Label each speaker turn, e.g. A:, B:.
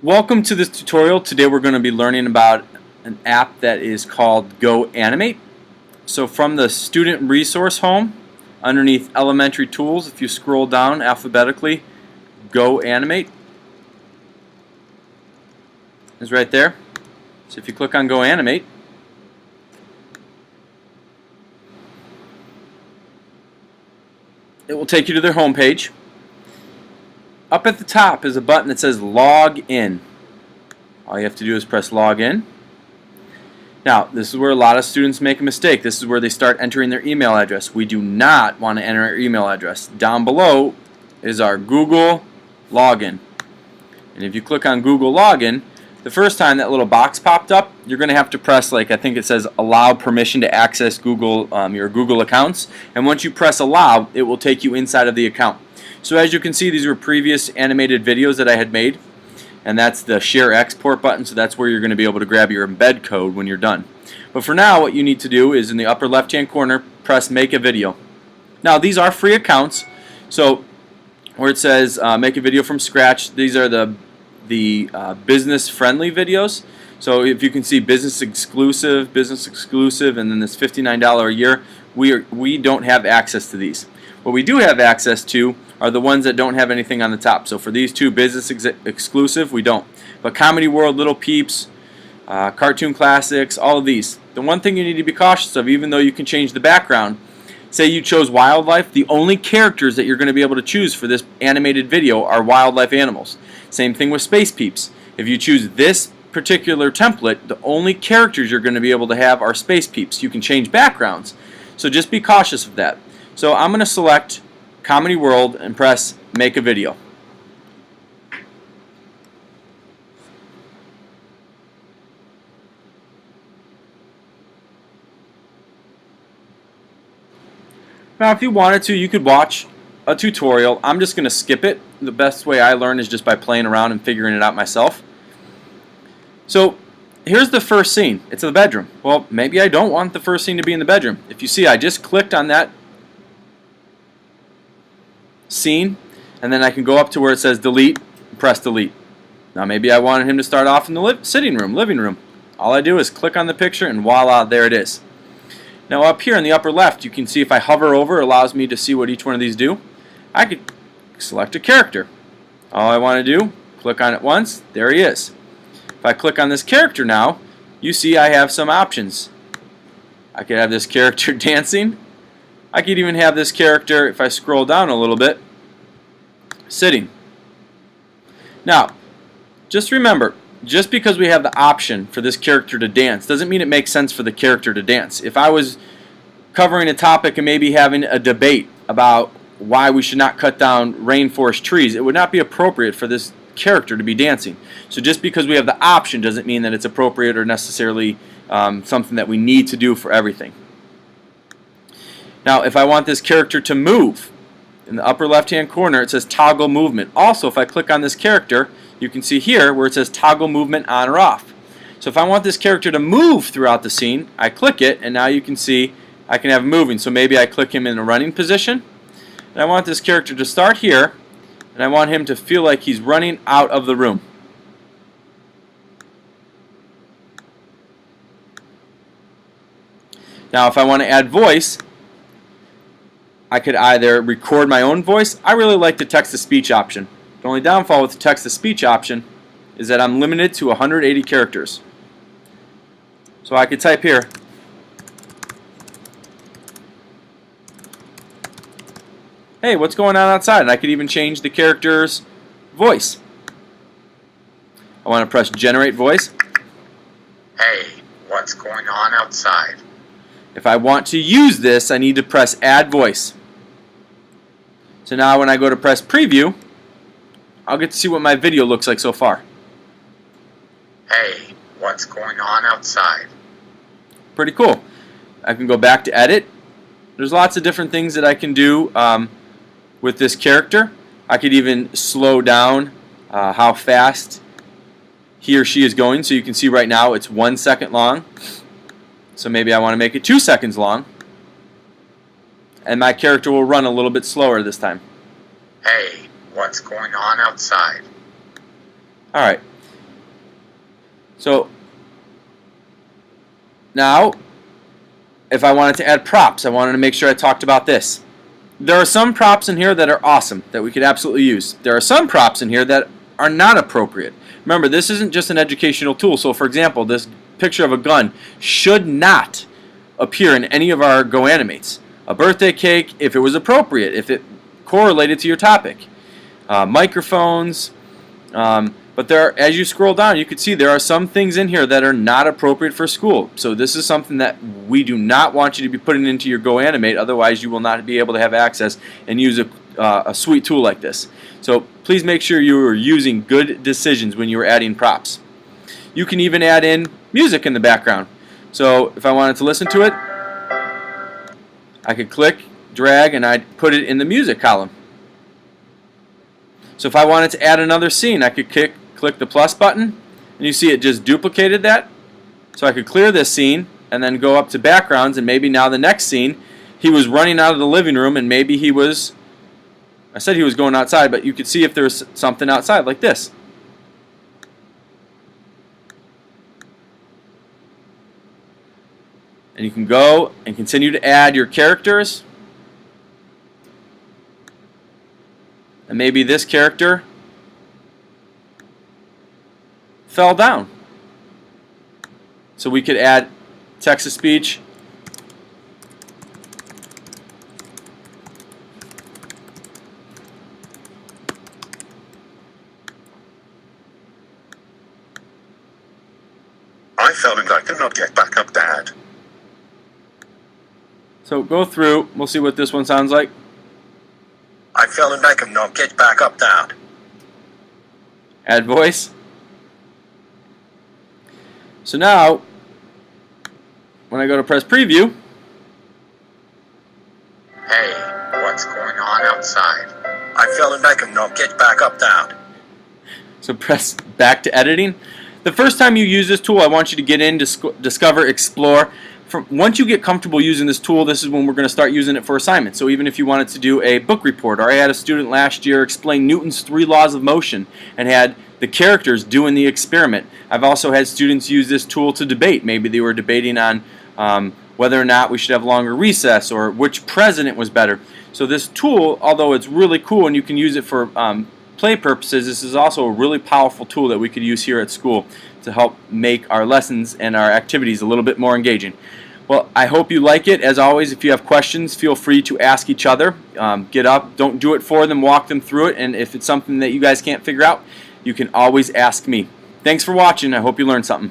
A: Welcome to this tutorial. Today we're going to be learning about an app that is called Go Animate. So from the student resource home, underneath elementary tools, if you scroll down alphabetically, Go Animate is right there. So if you click on Go Animate, it will take you to their home page. Up at the top is a button that says Log In. All you have to do is press Log In. Now, this is where a lot of students make a mistake. This is where they start entering their email address. We do not want to enter our email address. Down below is our Google login. And if you click on Google login, the first time that little box popped up, you're going to have to press, like, I think it says allow permission to access Google, your Google accounts. And once you press allow, it will take you inside of the account. So as you can see, these were previous animated videos that I had made, and that's the share export button, so that's where you're going to be able to grab your embed code when you're done. But for now, what you need to do is in the upper left hand corner, press make a video. Now these are free accounts, so where it says make a video from scratch, these are the business friendly videos. So if you can see business exclusive, and then this $59 a year, we don't have access to these. What we do have access to are the ones that don't have anything on the top. So for these two, business exclusive, we don't. But Comedy World, Little Peeps, Cartoon Classics, all of these. The one thing you need to be cautious of, even though you can change the background, say you chose wildlife, the only characters that you're going to be able to choose for this animated video are wildlife animals. Same thing with Space Peeps. If you choose this particular template, the only characters you're going to be able to have are Space Peeps. You can change backgrounds, so just be cautious of that. So I'm going to select Comedy World and press make a video. Now if you wanted to, you could watch a tutorial. I'm just going to skip it. The best way I learn is just by playing around and figuring it out myself. So here's the first scene. It's the bedroom. Well, maybe I don't want the first scene to be in the bedroom. If you see, I just clicked on that scene, and then I can go up to where it says delete and press delete. Now maybe I wanted him to start off in the living room. All I do is click on the picture and voila, there it is. Now up here in the upper left, you can see if I hover over, it allows me to see what each one of these do. I could select a character. All I want to do, click on it once, there he is. If I click on this character now, you see I have some options. I could have this character dancing. I could even have this character, if I scroll down a little bit, sitting. Now, just remember, just because we have the option for this character to dance doesn't mean it makes sense for the character to dance. If I was covering a topic and maybe having a debate about why we should not cut down rainforest trees, it would not be appropriate for this character to be dancing. So just because we have the option doesn't mean that it's appropriate or necessarily something that we need to do for everything. Now if I want this character to move, in the upper left hand corner it says toggle movement. Also if I click on this character, you can see here where it says toggle movement on or off. So if I want this character to move throughout the scene, I click it and now you can see I can have him moving. So maybe I click him in a running position, and I want this character to start here, and I want him to feel like he's running out of the room. Now if I want to add voice, I could either record my own voice. I really like the text-to-speech option. The only downfall with the text-to-speech option is that I'm limited to 180 characters. So I could type here, hey, what's going on outside? And I could even change the character's voice. I want to press generate voice.
B: Hey, what's going on outside?
A: If I want to use this, I need to press add voice. So now when I go to press preview, I'll get to see what my video looks like so far.
B: Hey, what's going on outside?
A: Pretty cool. I can go back to edit. There's lots of different things that I can do with this character. I could even slow down how fast he or she is going. So you can see right now it's 1 second long. So maybe I want to make it 2 seconds long. And my character will run a little bit slower this time.
B: Hey, what's going on outside?
A: Alright, So now, if I wanted to add props, I wanted to make sure I talked about this. There are some props in here that are awesome, that we could absolutely use. There are some props in here that are not appropriate. Remember, this isn't just an educational tool. So for example, this picture of a gun should not appear in any of our Go Animates. A birthday cake, if it was appropriate, if it correlated to your topic. Microphones, but there, as you scroll down, you can see there are some things in here that are not appropriate for school. So this is something that we do not want you to be putting into your Go Animate, otherwise you will not be able to have access and use a sweet tool like this. So please make sure you are using good decisions when you are adding props. You can even add in music in the background. So if I wanted to listen to it, I could click, drag, and I'd put it in the music column. So if I wanted to add another scene, I could click the plus button, and you see it just duplicated that. So I could clear this scene and then go up to backgrounds, and maybe now the next scene, he was running out of the living room, and maybe he was, I said he was going outside, but you could see if there's something outside like this. And you can go and continue to add your characters. And maybe this character fell down. So we could add text-to-speech.
B: I fell and I could not get back up, Dad.
A: So go through, we'll see what this one sounds like.
B: I fell and I could not get back up, Dad.
A: Add voice. So now, when I go to press preview,
B: Hey, what's going on outside? I fell and I could not get back up, Dad.
A: so press back to editing. The first time you use this tool, I want you to get in, discover, explore. Once you get comfortable using this tool, this is when we're going to start using it for assignments. So even if you wanted to do a book report, or I had a student last year explain Newton's 3 laws of motion and had the characters doing the experiment. I've also had students use this tool to debate. Maybe they were debating on whether or not we should have longer recess or which president was better. So this tool, although it's really cool and you can use it for play purposes, this is also a really powerful tool that we could use here at school to help make our lessons and our activities a little bit more engaging. Well, I hope you like it. As always, if you have questions, feel free to ask each other. Get up, don't do it for them, walk them through it, and if it's something that you guys can't figure out, you can always ask me. Thanks for watching. I hope you learned something.